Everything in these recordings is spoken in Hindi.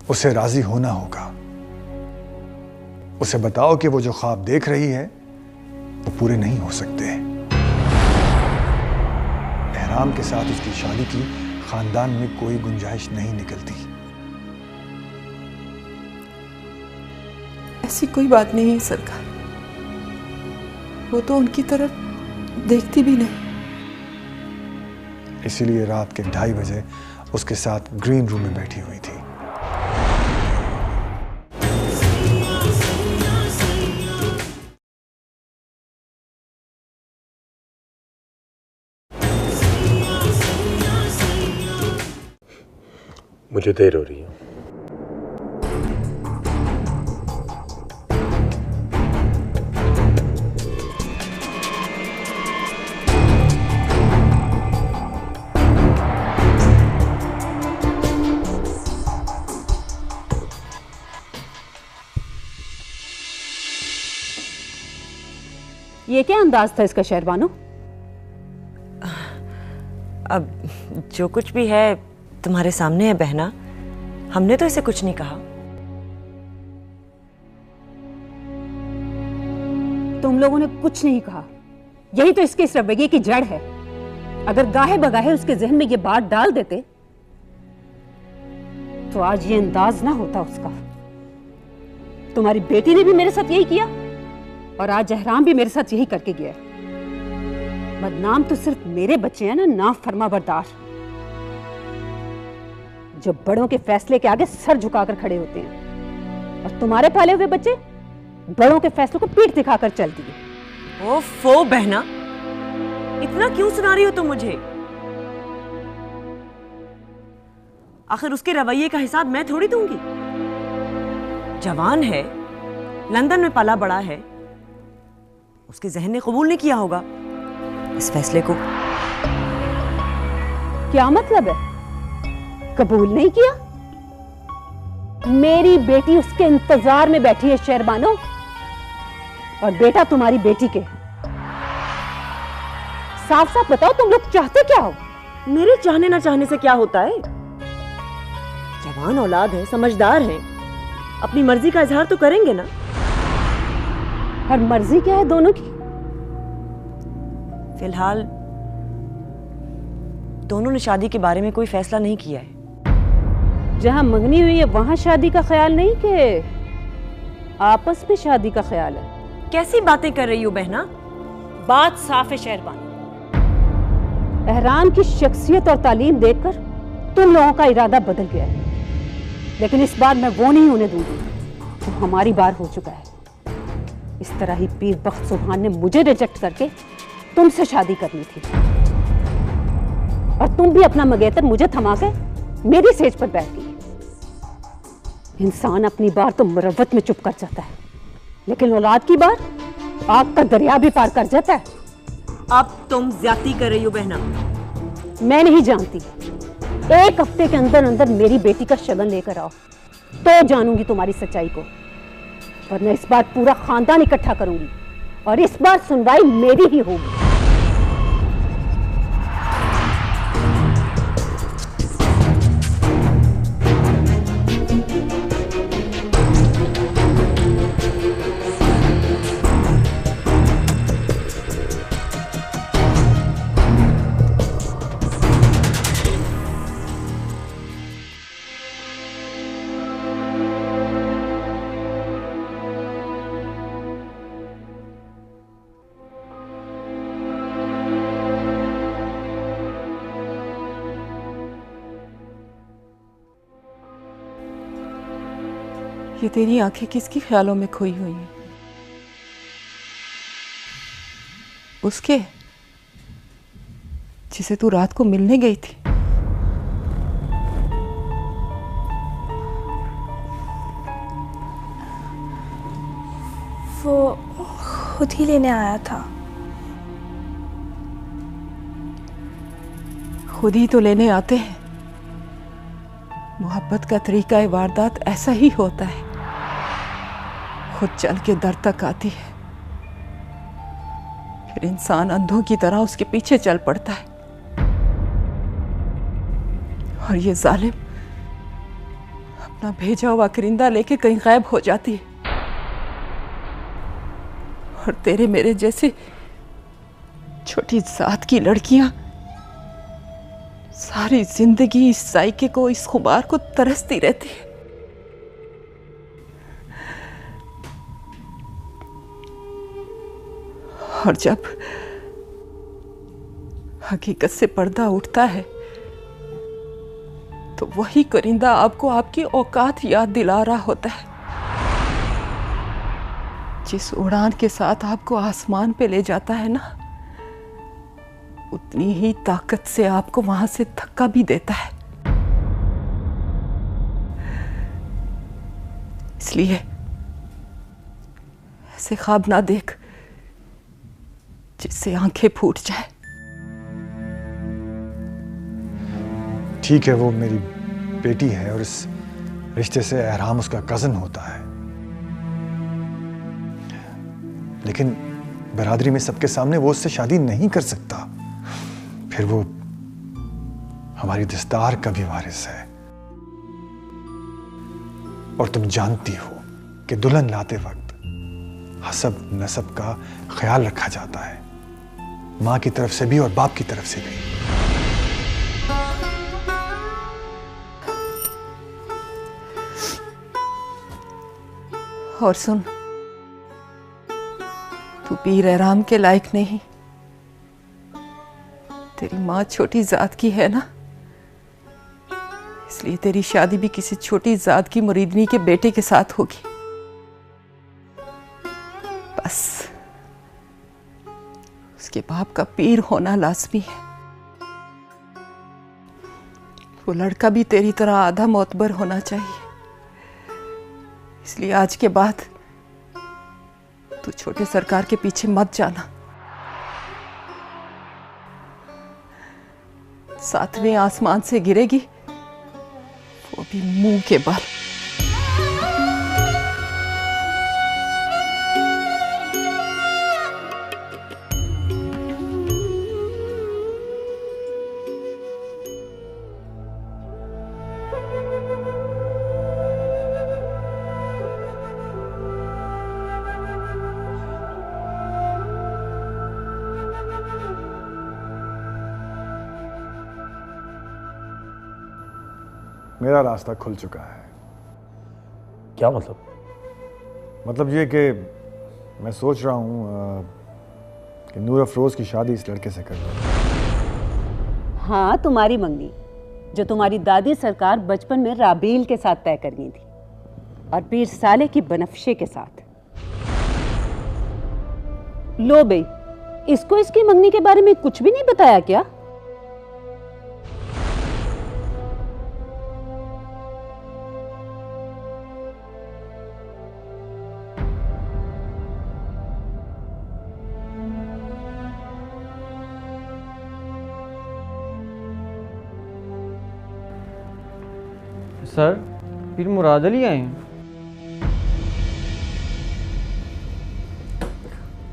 उसे राजी होना होगा। उसे बताओ कि वो जो ख्वाब देख रही है वो पूरे नहीं हो सकते। एहराम के साथ उसकी शादी की खानदान में कोई गुंजाइश नहीं निकलती। ऐसी कोई बात नहीं है सरकार, वो तो उनकी तरफ देखती भी नहीं। इसीलिए रात के 2:30 बजे उसके साथ ग्रीन रूम में बैठी हुई थी। मुझे देर हो रही है। ये क्या अंदाज था इसका शहरबानो? अब जो कुछ भी है तुम्हारे सामने है बहना, हमने तो इसे कुछ नहीं कहा। तुम लोगों ने कुछ नहीं कहा, यही तो इसके इस रवैये की जड़ है। अगर गाहे बगाहे उसके जहन में ये बात डाल देते तो आज ये अंदाज ना होता उसका। तुम्हारी बेटी ने भी मेरे साथ यही किया और आज एहराम भी मेरे साथ यही करके गया। बदनाम तो सिर्फ मेरे बच्चे हैं ना, नाफरमाबरदार, जो बड़ों के फैसले के आगे सर झुकाकर खड़े होते हैं। और तुम्हारे पाले हुए बच्चे बड़ों के फैसलों को पीठ दिखाकर चल दिए। ओफो बहना, इतना क्यों सुना रही हो तुम मुझे? आखिर उसके रवैये का हिसाब मैं थोड़ी दूंगी। जवान है, लंदन में पला बड़ा है, उसके जहन ने कबूल नहीं किया होगा इस फैसले को। क्या मतलब है? कबूल नहीं किया? मेरी बेटी उसके इंतजार में बैठी है शहरबानो, और बेटा तुम्हारी बेटी के। साफ साफ बताओ तुम लोग चाहते क्या हो? मेरे चाहने ना चाहने से क्या होता है? जवान औलाद है, समझदार है, अपनी मर्जी का इजहार तो करेंगे ना। हर मर्जी क्या है दोनों की? फिलहाल दोनों ने शादी के बारे में कोई फैसला नहीं किया है। जहां मंगनी हुई है वहां शादी का ख्याल नहीं कि आपस में शादी का ख्याल है? कैसी बातें कर रही हो बहना? बात साफ है शहरबानो, एहराम की शख्सियत और तालीम देखकर तुम लोगों का इरादा बदल गया है। लेकिन इस बार मैं वो नहीं होने दूंगी जो हमारी बार हो चुका है। इस तरह ही पीर बख्त सुभान ने मुझे रिजेक्ट करके तुमसे शादी करनी थी, और तुम भी अपना मंगेतर मुझे थमा के मेरी सेज पर बैठ गई। इंसान अपनी बार तो मुरव्वत में चुप कर जाता है, लेकिन औलाद की बार आग का दरिया भी पार कर जाता है। अब तुम ज्यादती कर रही हो बहना। मैं नहीं जानती, 1 हफ्ते के अंदर अंदर मेरी बेटी का शगन लेकर आओ तो जानूंगी तुम्हारी सच्चाई को, वरना इस बार पूरा खानदान इकट्ठा करूंगी और इस बार सुनवाई मेरी ही होगी। ये तेरी आंखें किसकी ख्यालों में खोई हुई हैं? उसके जिसे तू रात को मिलने गई थी। वो खुद ही लेने आया था। खुद ही तो लेने आते हैं। मोहब्बत का तरीका वारदात ऐसा ही होता है, खुद चल के दर तक आती है, फिर इंसान अंधों की तरह उसके पीछे चल पड़ता है। और ये जालिम अपना भेजा हुआ करिंदा लेके कहीं गायब हो जाती है और तेरे मेरे जैसे छोटी जात की लड़कियां सारी जिंदगी इस जायके को, इस खुमार को तरसती रहती है। और जब हकीकत से पर्दा उठता है तो वही करिंदा आपको आपकी औकात याद दिला रहा होता है। जिस उड़ान के साथ आपको आसमान पे ले जाता है ना, उतनी ही ताकत से आपको वहां से धक्का भी देता है। इसलिए ऐसे ख्वाब ना देख जिससे आंखें फूट जाए। ठीक है, वो मेरी बेटी है और इस रिश्ते से एहराम उसका कजन होता है, लेकिन बरादरी में सबके सामने वो उससे शादी नहीं कर सकता। फिर वो हमारी दस्तार का भी वारिस है। और तुम जानती हो कि दुल्हन लाते वक्त हसब नसब का ख्याल रखा जाता है, मां की तरफ से भी और बाप की तरफ से भी। और सुन, तू पीर एहराम के लायक नहीं। तेरी माँ छोटी जात की है ना, इसलिए तेरी शादी भी किसी छोटी जात की मुरीदनी के बेटे के साथ होगी। बस उसके बाप का पीर होना लाजमी है। वो लड़का भी तेरी तरह आधा मोतबर होना चाहिए। इसलिए आज के बाद तू छोटे सरकार के पीछे मत जाना। सातवें आसमान से गिरेगी, वो भी मुंह के बल। मेरा रास्ता खुल चुका है। क्या मतलब? मतलब ये कि मैं सोच रहा हूँ कि नूर अफरोज की शादी इस लड़के से कर लूँ। हाँ, तुम्हारी मंगनी जो तुम्हारी दादी सरकार बचपन में राबील के साथ तय कर गई थी और पीर साले की बनफशे के साथ। लो बई, इसको इसकी मंगनी के बारे में कुछ भी नहीं बताया क्या? सर, पीर मुराद अली आए हैं।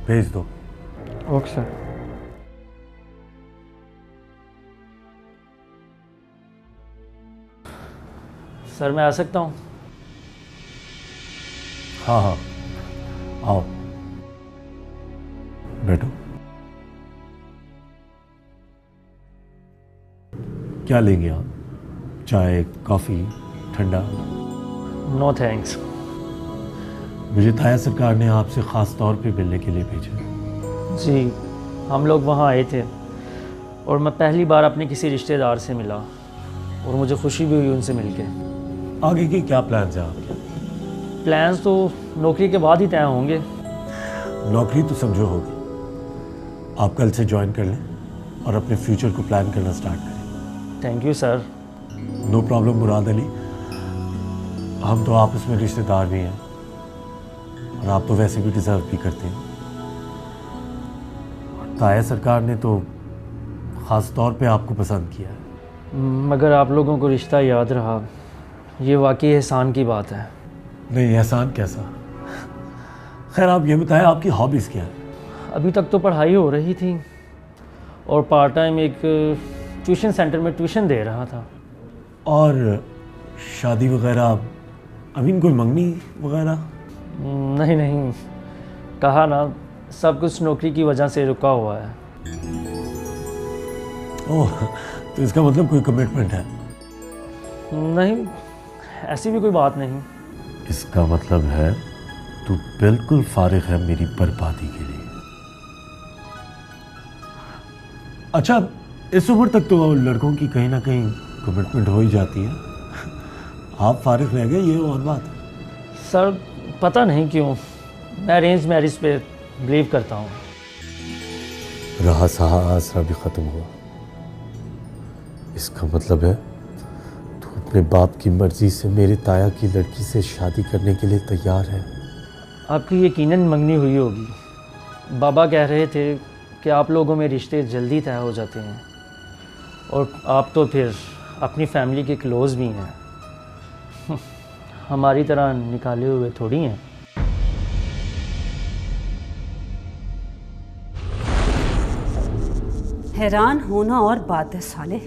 भेज दो। Okay sir. सर मैं आ सकता हूँ? हाँ हाँ, आओ बैठो। क्या लेंगे आप? चाय, कॉफ़ी, ठंडा? No thanks. मुझे ताया सरकार ने आपसे ख़ास तौर पे मिलने के लिए भेजा। जी, हम लोग वहाँ आए थे और मैं पहली बार अपने किसी रिश्तेदार से मिला और मुझे खुशी भी हुई उनसे मिलके। आगे के क्या प्लान्स हैं आपके? प्लान्स तो नौकरी के बाद ही तय होंगे। नौकरी तो समझो होगी, आप कल से ज्वाइन कर लें और अपने फ्यूचर को प्लान करना स्टार्ट करें। Thank you sir. No problem Murad Ali, हम तो आपस में रिश्तेदार भी हैं और आप तो वैसे भी डिज़र्व भी करते हैं। ताया सरकार ने तो ख़ास तौर पे आपको पसंद किया है। मगर आप लोगों को रिश्ता याद रहा, ये वाकई एहसान की बात है। नहीं, एहसान कैसा? खैर आप ये बताएं, आपकी हॉबीज़ क्या है? अभी तक तो पढ़ाई हो रही थी और पार्ट टाइम एक ट्यूशन सेंटर में ट्यूशन दे रहा था। और शादी वगैरह अमीन कोई मंगनी वगैरह? नहीं नहीं, कहा ना, सब कुछ नौकरी की वजह से रुका हुआ है। ओह, तो इसका मतलब कोई कमिटमेंट है? नहीं, ऐसी भी कोई बात नहीं। इसका मतलब है तू बिल्कुल फारिग है मेरी बर्बादी के लिए। अच्छा, इस उम्र तक तो लड़कों की कहीं ना कहीं कमिटमेंट हो ही जाती है। आप फारिग रह गए, ये और बात। सर पता नहीं क्यों मैं अरेंज मैरिज पे बिलीव करता हूँ। रहा सहा आसरा भी ख़त्म हुआ। इसका मतलब है तू अपने बाप की मर्जी से मेरे ताया की लड़की से शादी करने के लिए तैयार है। आपकी यकीनन मंगनी हुई होगी। बाबा कह रहे थे कि आप लोगों में रिश्ते जल्दी तय हो जाते हैं, और आप तो फिर अपनी फैमिली के क्लोज़ भी हैं। हमारी तरह निकाले हुए थोड़ी हैं। हैरान होना और बात है साले।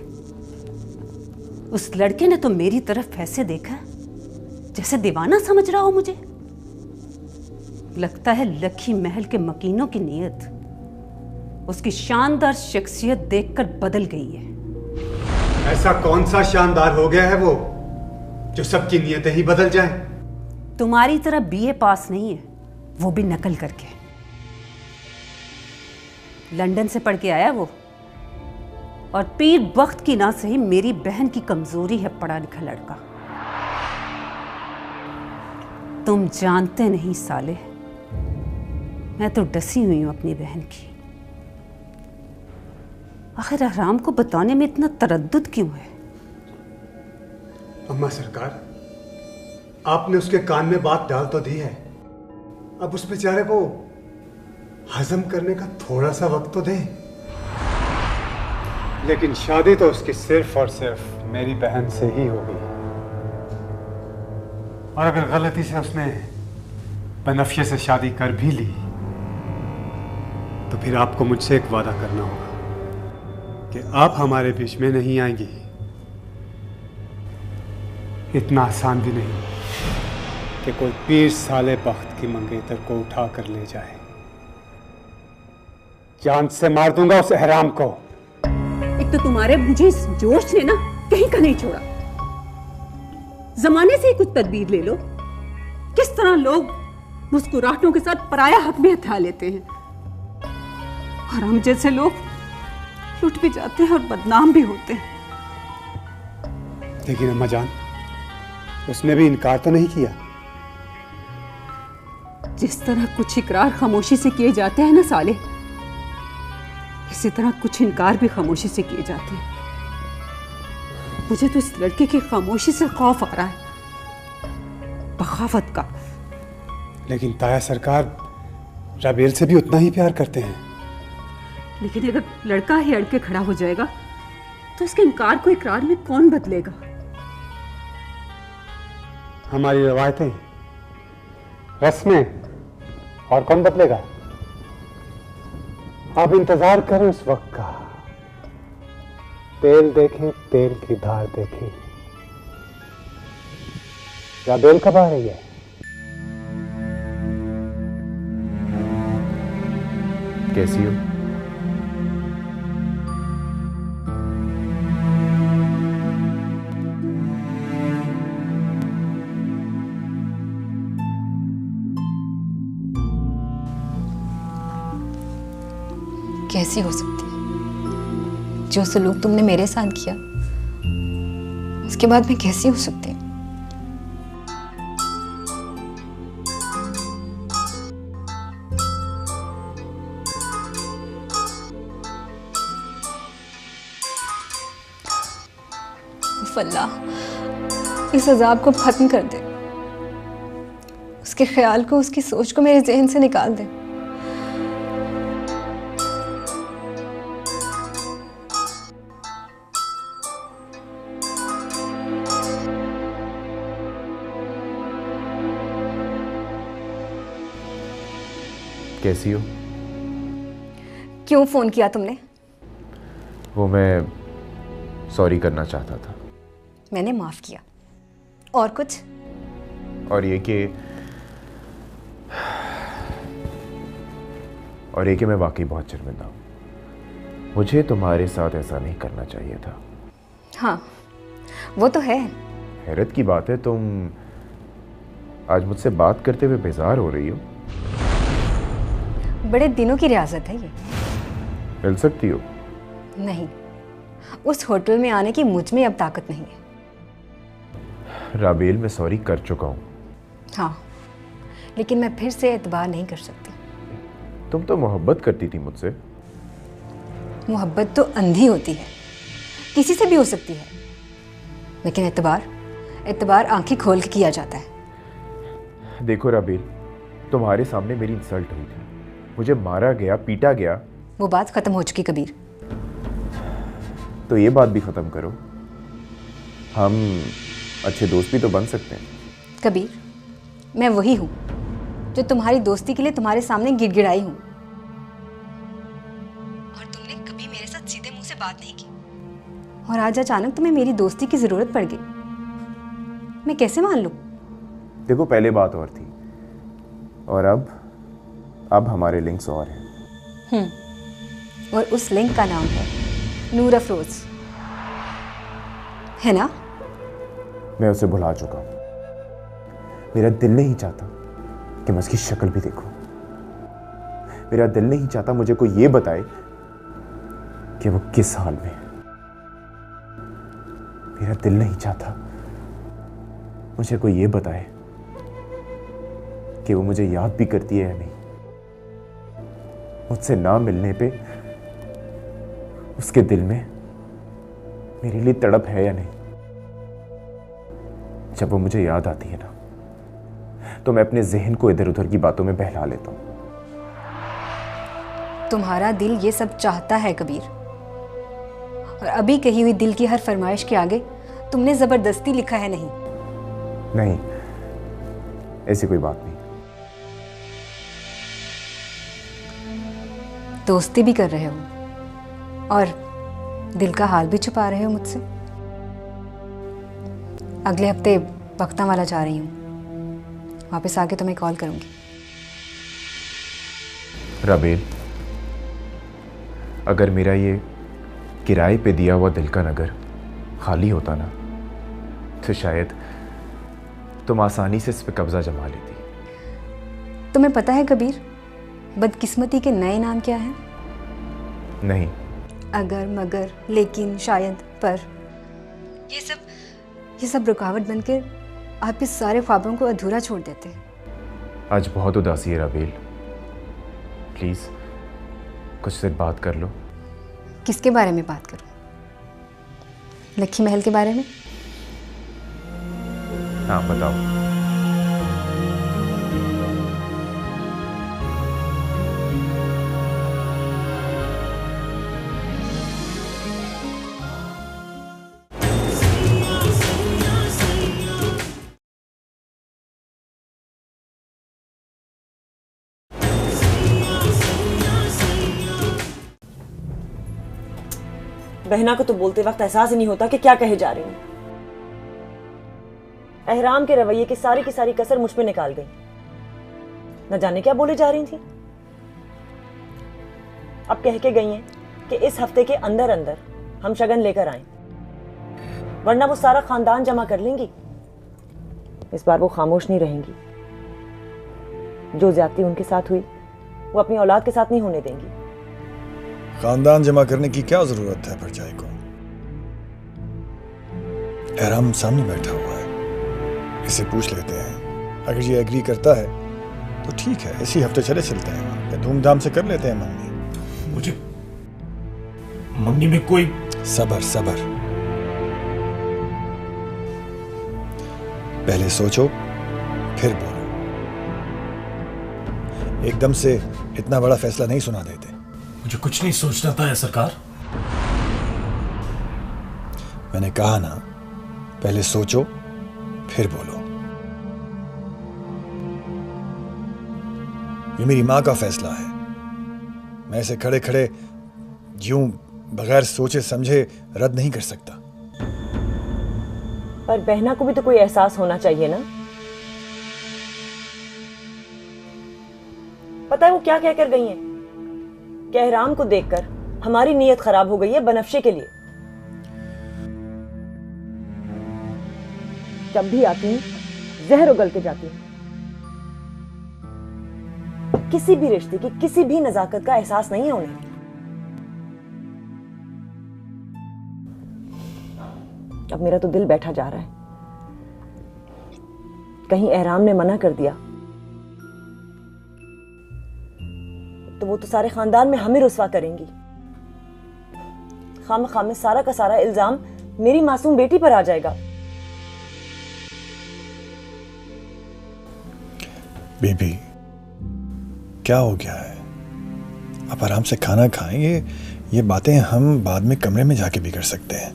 उस लड़के ने तो मेरी तरफ ऐसे देखा जैसे दीवाना समझ रहा हो मुझे। लगता है लखी महल के मकीनों की नीयत उसकी शानदार शख्सियत देखकर बदल गई है। ऐसा कौन सा शानदार हो गया है वो जो सबकी नीयतें ही बदल जाएं? तुम्हारी तरह बीए पास नहीं है, वो भी नकल करके। लंदन से पढ़ के आया वो, और पीर वक्त की ना सही मेरी बहन की कमजोरी है पढ़ा लिखा लड़का। तुम जानते नहीं साले, मैं तो डसी हुई हूं अपनी बहन की। आखिर आराम को बताने में इतना तरद्दुद क्यों है? अम्मा सरकार, आपने उसके कान में बात डाल तो दी है, अब उस बेचारे को हजम करने का थोड़ा सा वक्त तो दें। लेकिन शादी तो उसकी सिर्फ और सिर्फ मेरी बहन से ही होगी, और अगर गलती से उसने बनफ्शे से शादी कर भी ली तो फिर आपको मुझसे एक वादा करना होगा कि आप हमारे बीच में नहीं आएंगी। इतना आसान भी नहीं कि कोई पीर साले बख्त की मंगेतर को उठा कर ले जाए। जान से मार दूंगा उस हराम को। एक तो तुम्हारे मुझे इस जोश ने ना कहीं का नहीं छोड़ा। जमाने से ही कुछ तदबीर ले लो। किस तरह लोग मुस्कुराहटों के साथ पराया हक भी हथिया लेते हैं, और हम जैसे लोग लुट भी जाते हैं और बदनाम भी होते हैं। लेकिन अम्मा जान, उसने भी इनकार तो नहीं किया। जिस तरह कुछ इकरार खामोशी से किए जाते हैं ना साले, इसी तरह कुछ इनकार भी खामोशी से किए जाते हैं। मुझे तो इस लड़के की खामोशी से खौफ आ रहा है, बगावत का। लेकिन ताया सरकार राबेल से भी उतना ही प्यार करते हैं। लेकिन अगर लड़का ही अड़ के खड़ा हो जाएगा तो इसके इनकार को इकरार में कौन बदलेगा? हमारी रवायतें, रस्में, और कौन बदलेगा? आप इंतजार करें उस वक्त का। तेल देखें, तेल की धार देखें। राबेल कब आ रही है? कैसी हो? कैसी हो सकती है? जो सलूक तुमने मेरे साथ किया, उसके बाद मैं कैसी हो सकती हूँ? अल्लाह, इस अजाब को खत्म कर दे। उसके ख्याल को, उसकी सोच को मेरे जहन से निकाल दे। कैसी हो? क्यों फोन किया तुमने? वो मैं सॉरी करना चाहता था। मैंने माफ किया। और कुछ? और ये कि मैं वाकई बहुत शर्मिंदा हूँ। मुझे तुम्हारे साथ ऐसा नहीं करना चाहिए था। हाँ, वो तो है। हैरत की बात है, तुम आज मुझसे बात करते हुए बेजार हो रही हो। बड़े दिनों की रियाजत है ये। मिल सकती हो? नहीं, उस होटल में आने की मुझ में अब ताकत नहीं है। राबेल, मैं सॉरी कर चुका हूँ। हाँ, लेकिन मैं फिर से एतबार नहीं कर सकती। तुम तो मोहब्बत करती थी मुझसे। मोहब्बत तो अंधी होती है, किसी से भी हो सकती है, लेकिन एतबार आंखें खोल के किया जाता है। देखो राबेल, तुम्हारे सामने मेरी इंसल्ट हुई थी, मुझे मारा गया, पीटा गया। वो बात खत्म हो चुकी कबीर। तो ये बात भी खत्म करो, हम अच्छे दोस्त भी तो बन सकते हैं। कबीर, मैं वही हूँ जो तुम्हारी दोस्ती के लिए तुम्हारे सामने गिड़गिड़ाई हूँ, और तुमने कभी मेरे साथ सीधे मुंह से बात नहीं की, और आज अचानक तुम्हें मेरी दोस्ती की जरूरत पड़ गई। मैं कैसे मान लूँ? देखो, पहले बात और थी, और अब हमारे लिंक्स और हैं। और उस लिंक का नाम है नूर अफरोज, है ना? मैं उसे भुला चुका हूं। मेरा दिल नहीं चाहता कि मैं उसकी शक्ल भी देखूं। मेरा दिल नहीं चाहता मुझे कोई ये बताए कि वो किस हाल में है। मेरा दिल नहीं चाहता मुझे कोई ये बताए कि वो मुझे याद भी करती है या नहीं। मुझसे ना मिलने पे उसके दिल में मेरे लिए तड़प है या नहीं। जब वो मुझे याद आती है ना, तो मैं अपने जहन को इधर उधर की बातों में बहला लेता हूं। तुम्हारा दिल ये सब चाहता है कबीर, और अभी कही हुई दिल की हर फरमाइश के आगे तुमने जबरदस्ती लिखा है नहीं। नहीं, ऐसी कोई बात नहीं। दोस्ती भी कर रहे हो और दिल का हाल भी छुपा रहे हो मुझसे। अगले हफ्ते बख्तावाला जा रही हूँ, वापस आके तुम्हें कॉल करूंगी। राबेल, अगर मेरा ये किराए पे दिया हुआ दिल का नगर खाली होता ना, तो शायद तुम आसानी से इस पे कब्जा जमा लेती। तुम्हें पता है कबीर, बदकिस्मती के नए नाम क्या हैं? नहीं। अगर, मगर, लेकिन, शायद, पर, ये सब रुकावट बनकर आपके सारे ख्वाबों को अधूरा छोड़ देते हैं। आज बहुत उदासी है राबेल, प्लीज कुछ देर बात कर लो। किसके बारे में बात करूं? लक्की महल के बारे में? हाँ, बताओ। बहना को तो बोलते वक्त एहसास ही नहीं होता कि क्या कहे जा रही हूं। एहराम के रवैये की सारी कसर मुझ पे निकाल गई। न जाने क्या बोले जा रही थी। अब कह के गई हैं कि इस हफ्ते के अंदर अंदर हम शगन लेकर आए, वरना वो सारा खानदान जमा कर लेंगी। इस बार वो खामोश नहीं रहेंगी। जो ज्यादती उनके साथ हुई वो अपनी औलाद के साथ नहीं होने देंगी। खानदान जमा करने की क्या जरूरत है भरजाई को? एहराम सामने बैठा हुआ है, इसे पूछ लेते हैं। अगर ये एग्री करता है तो ठीक है, इसी हफ्ते चलते हैं, धूमधाम से कर लेते हैं मंगनी। मुझे मंगनी में कोई सबर पहले सोचो फिर बोलो। एकदम से इतना बड़ा फैसला नहीं सुना देते। मुझे कुछ नहीं सोचना था सरकार। मैंने कहा ना, पहले सोचो फिर बोलो। ये मेरी मां का फैसला है, मैं इसे खड़े खड़े यूं बगैर सोचे समझे रद्द नहीं कर सकता। पर बहना को भी तो कोई एहसास होना चाहिए ना पता है वो क्या कहकर गई हैं? कि एहराम को देखकर हमारी नीयत खराब हो गई है बनफ्शे के लिए। जब भी आती हूँ जहर उगल के जाती हूँ। किसी भी रिश्ते की, किसी भी नजाकत का एहसास नहीं है उन्हें। अब मेरा तो दिल बैठा जा रहा है। कहीं एहराम ने मना कर दिया तो वो तो सारे खानदान में हमें रुस्वा करेंगी। खामखा में सारा का सारा इल्जाम मेरी मासूम बेटी पर आ जाएगा। बेबी, क्या हो गया है? आप आराम से खाना खाएं। ये बातें हम बाद में कमरे में जाके भी कर सकते हैं।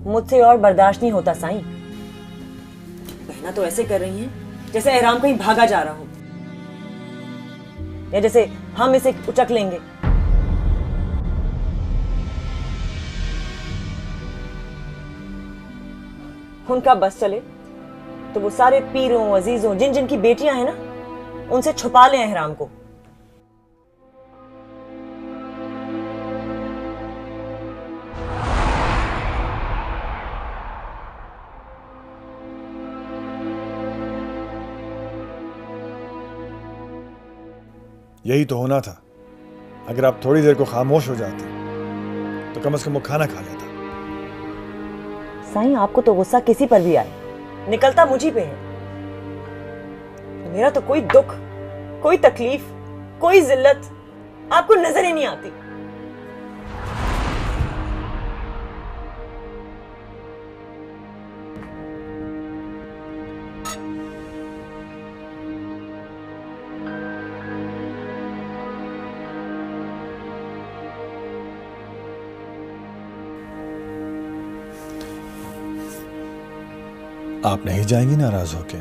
मुझसे और बर्दाश्त नहीं होता साईं। बहना तो ऐसे कर रही हैं जैसे एहराम कहीं भागा जा रहा हो, या जैसे हम इसे उचक लेंगे। उनका बस चले तो वो सारे पीरों अजीजों जिन जिन की बेटियां हैं ना, उनसे छुपा लें एहराम को। यही तो होना था। अगर आप थोड़ी देर को खामोश हो जाती तो कम से कम वो खाना खा लेता। साईं, आपको तो गुस्सा किसी पर भी आए, निकलता मुझी पे है। मेरा तो कोई दुख, कोई तकलीफ, कोई जिल्लत आपको नजर ही नहीं आती। आप नहीं जाएंगी नाराज होके?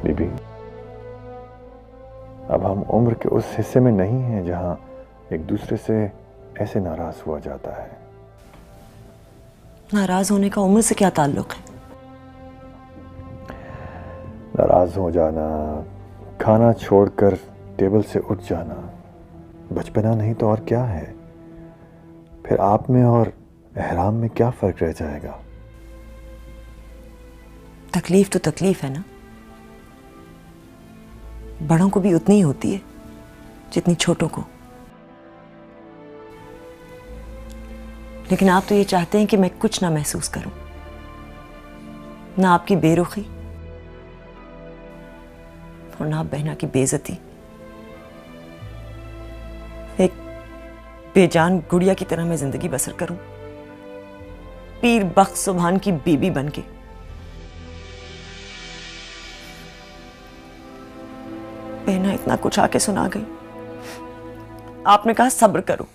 बीबी, अब हम उम्र के उस हिस्से में नहीं हैं जहां एक दूसरे से ऐसे नाराज हुआ जाता है। नाराज होने का उम्र से क्या ताल्लुक है? नाराज हो जाना, खाना छोड़कर टेबल से उठ जाना, बचपना नहीं तो और क्या है? फिर आप में और एहराम में क्या फर्क रह जाएगा? तकलीफ तो तकलीफ है ना। बड़ों को भी उतनी ही होती है जितनी छोटों को। लेकिन आप तो ये चाहते हैं कि मैं कुछ ना महसूस करूं, ना आपकी बेरुखी और ना बहना की बेइज्जती। एक बेजान गुड़िया की तरह मैं जिंदगी बसर करूं, पीर बख्त सुभान की बीबी बनके। बहना इतना कुछ आके सुना गई। आपने कहा सब्र करो।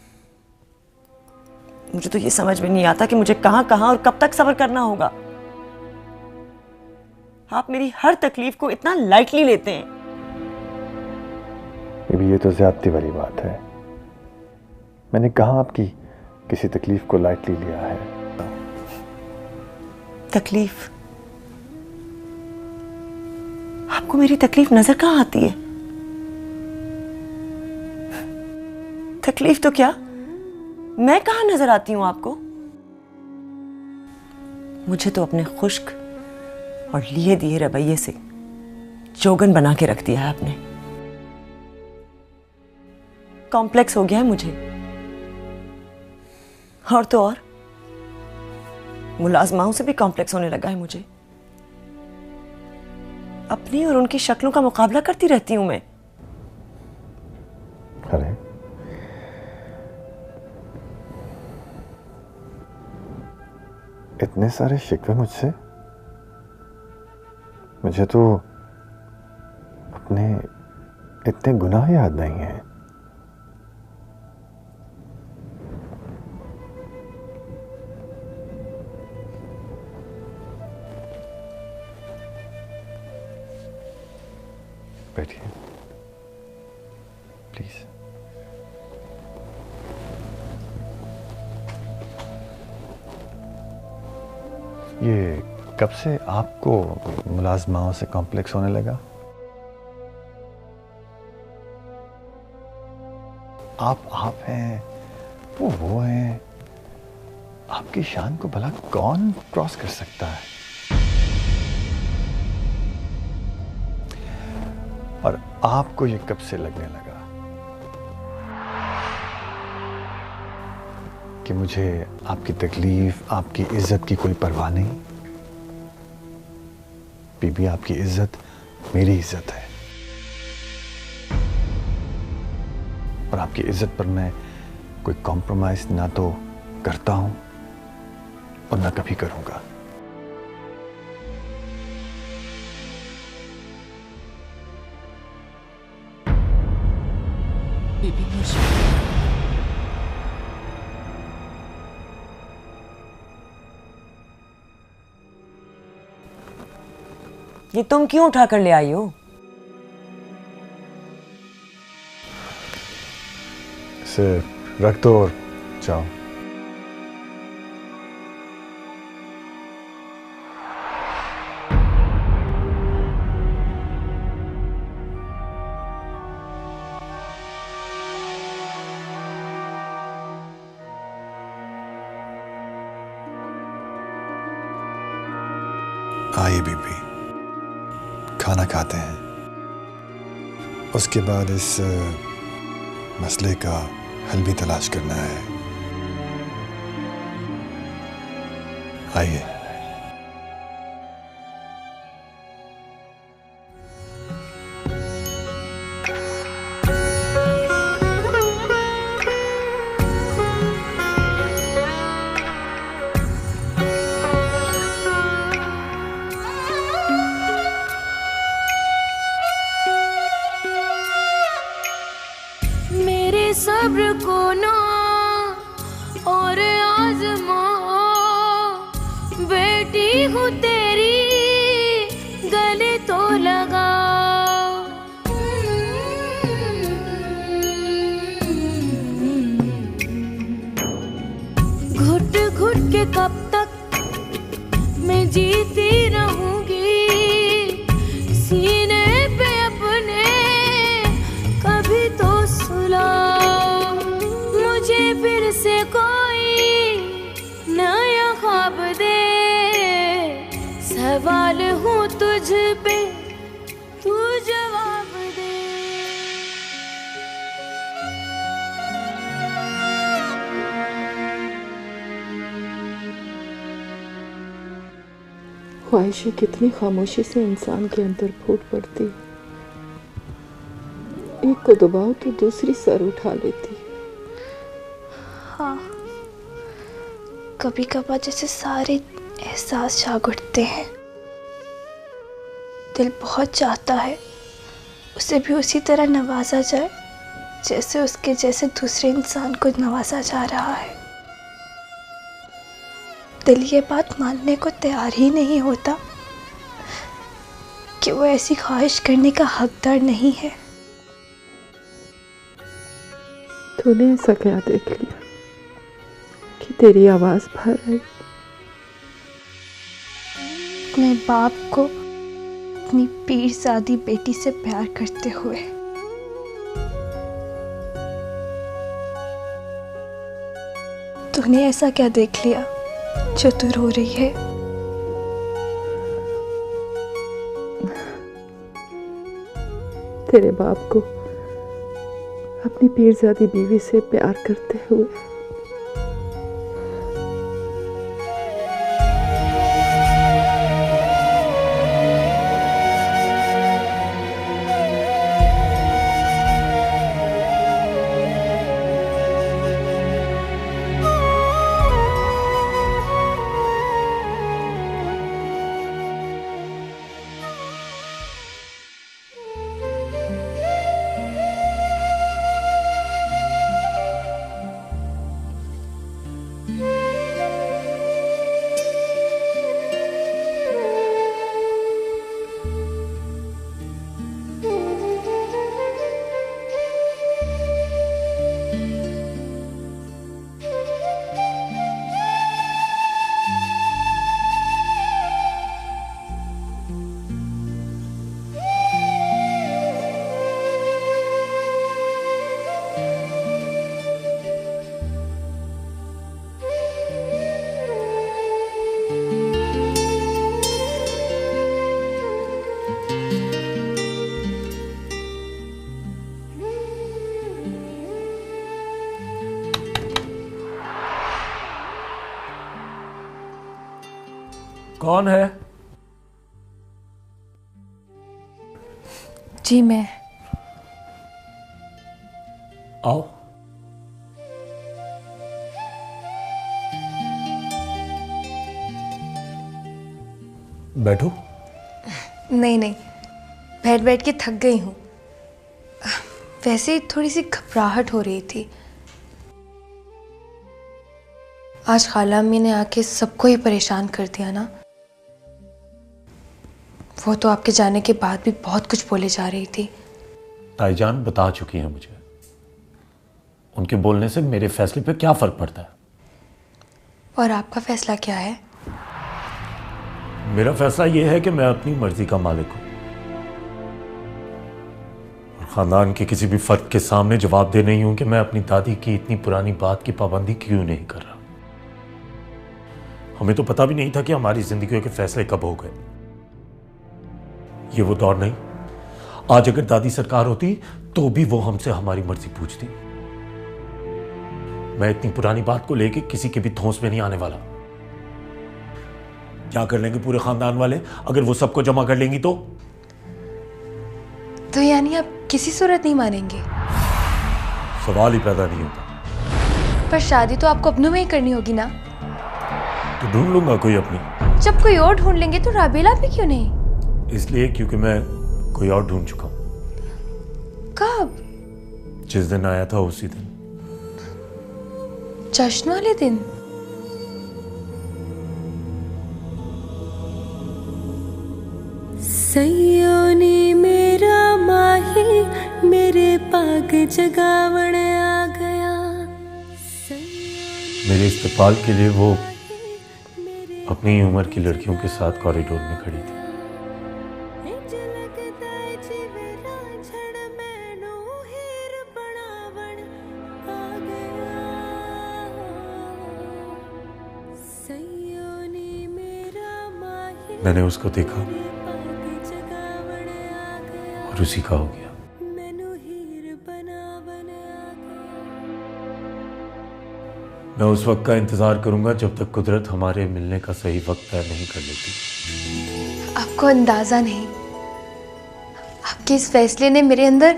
मुझे तो ये समझ में नहीं आता कि मुझे कहां कहां और कब तक सब्र करना होगा। आप मेरी हर तकलीफ को इतना लाइटली लेते हैं। ये तो ज्यादती वाली बात है। मैंने कहा आपकी किसी तकलीफ को लाइटली लिया है? तकलीफ? आपको मेरी तकलीफ नजर कहां आती है? तकलीफ तो क्या, मैं कहां नजर आती हूं आपको? मुझे तो अपने खुश्क और लिए दिए रवैये से जोगन बना के रख दिया है आपने। कॉम्प्लेक्स हो गया है मुझे, और तो और मुलाजमाओं से भी कॉम्प्लेक्स होने लगा है मुझे। अपनी और उनकी शक्लों का मुकाबला करती रहती हूं मैं। अरे इतने सारे शिकवे मुझसे? मुझे तो अपने इतने गुनाह याद नहीं है। बैठिए प्लीज। ये कब से आपको मुलाजमाओं से कॉम्प्लेक्स होने लगा? आप हैं, वो हैं। आपकी शान को भला कौन क्रॉस कर सकता है? और आपको ये कब से लगने लगा कि मुझे आपकी तकलीफ, आपकी इज्जत की कोई परवाह नहीं? बीबी, आपकी इज्जत मेरी इज्जत है, और आपकी इज्जत पर मैं कोई कॉम्प्रोमाइज ना तो करता हूं और ना कभी करूंगा। बीबी मुझे ये तुम क्यों उठा कर ले आई हो? इसे रख दो और जाओ। आइए बीबी, खाना खाते हैं, उसके बाद इस मसले का हल भी तलाश करना है। आइए। सब्र को ना और आजमा, बेटी हूँ तेरी गले तो लगा। घुट घुट के कब तक मैं जीती रहूंगी, सीने पे अपने कभी तो सुला। फिर से कोई नया ख्वाब दे, सवाल हूँ तुझ पे, तू जवाब दे। ख्वाहिशें कितनी खामोशी से इंसान के अंदर फूट पड़ती है। एक को दबाओ तो दूसरी सर उठा लेती है। हाँ, कभी कभार जैसे सारे एहसास जाग उठते हैं। दिल बहुत चाहता है उसे भी उसी तरह नवाजा जाए जैसे उसके जैसे दूसरे इंसान को नवाजा जा रहा है। दिल ये बात मानने को तैयार ही नहीं होता कि वो ऐसी ख्वाहिश करने का हकदार नहीं है। तूने ऐसा क्या देख लिया कि तेरी आवाज भर आई? अपने बाप को अपनी पीरजादी बेटी से प्यार करते हुए। तूने ऐसा क्या देख लिया जो तू रो रही है? तेरे बाप को अपनी पीरजादी बीवी से प्यार करते हुए। कौन है? जी मैं। आओ। बैठो। नहीं नहीं, बैठ बैठ के थक गई हूँ। वैसे ही थोड़ी सी घबराहट हो रही थी। आज खाला अम्मी ने आके सबको ही परेशान कर दिया ना। वो तो आपके जाने के बाद भी बहुत कुछ बोले जा रही थी। ताईजान बता चुकी है मुझे। उनके बोलने से मेरे फैसले पे क्या फर्क पड़ता है? और आपका फैसला क्या है? मेरा फैसला यह है कि मैं अपनी मर्जी का मालिक हूं और खानदान के किसी भी फर्द के सामने जवाब दे नहीं हूं कि मैं अपनी दादी की इतनी पुरानी बात की पाबंदी क्यों नहीं कर रहा। हमें तो पता भी नहीं था कि हमारी जिंदगियों के फैसले कब हो गए। ये वो दौर नहीं। आज अगर दादी सरकार होती तो भी वो हमसे हमारी मर्जी पूछती। मैं इतनी पुरानी बात को लेके किसी के भी धौंस में नहीं आने वाला। क्या कर लेंगे पूरे खानदान वाले अगर वो सबको जमा कर लेंगी तो यानी आप किसी सूरत नहीं मानेंगे? सवाल ही पैदा नहीं होता। पर शादी तो आपको अपनों में ही करनी होगी ना। तो ढूंढ लूंगा कोई अपनी। जब कोई और ढूंढ लेंगे तो राबेला भी क्यों नहीं? इसलिए क्योंकि मैं कोई और ढूंढ चुका हूं। कब? जिस दिन आया था उसी दिन। जश्न वाले दिन? सयोनी मेरा माही मेरे पाग जगावण आ गया। मेरे इस्तेकाल के लिए वो अपनी उम्र की लड़कियों के साथ कॉरिडोर में खड़ी थी। मैंने उसको देखा और उसी का हो गया। मैं उस वक्त का इंतजार करूंगा जब तक कुदरत हमारे मिलने का सही वक्त तय नहीं कर लेती। आपको अंदाजा नहीं, आपके इस फैसले ने मेरे अंदर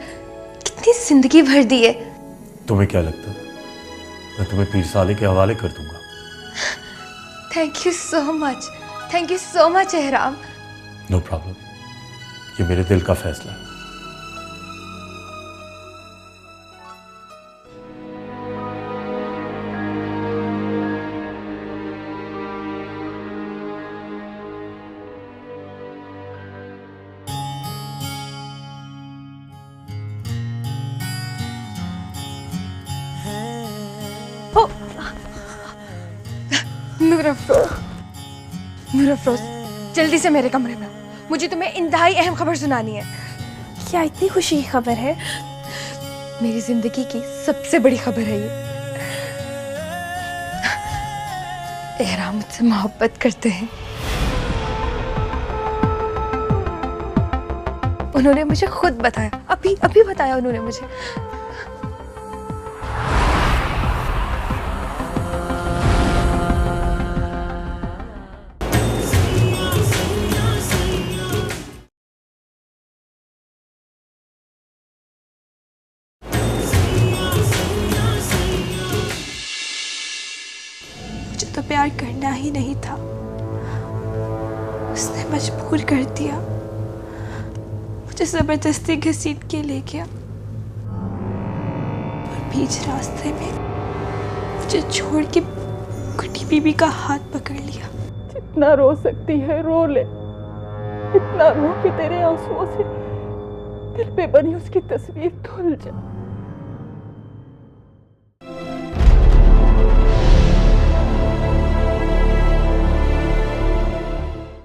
कितनी जिंदगी भर दी है। तुम्हें क्या लगता? मैं तुम्हें पीर साले के हवाले कर दूंगा। Thank you so much, thank you so much Ehram. No problem, ये मेरे दिल का फैसला है। नूर अफरोज, जल्दी से मेरे कमरे में। मुझे तुम्हें इंतहाई अहम खबर सुनानी है। क्या इतनी खुशी की खबर है? मेरी जिंदगी की सबसे बड़ी खबर है ये। एहराम मुझसे मोहब्बत करते हैं। उन्होंने मुझे खुद बताया, अभी अभी बताया उन्होंने मुझे। मुझे तो प्यार करना ही नहीं था, उसने मजबूर कर दिया, मुझे जबरदस्ती घसीट के ले गया और बीच रास्ते में मुझे छोड़ के कुटी बीबी का हाथ पकड़ लिया। जितना रो सकती है रो ले, इतना रो कि तेरे आंसुओं से दिल पे बनी उसकी तस्वीर धुल जाए।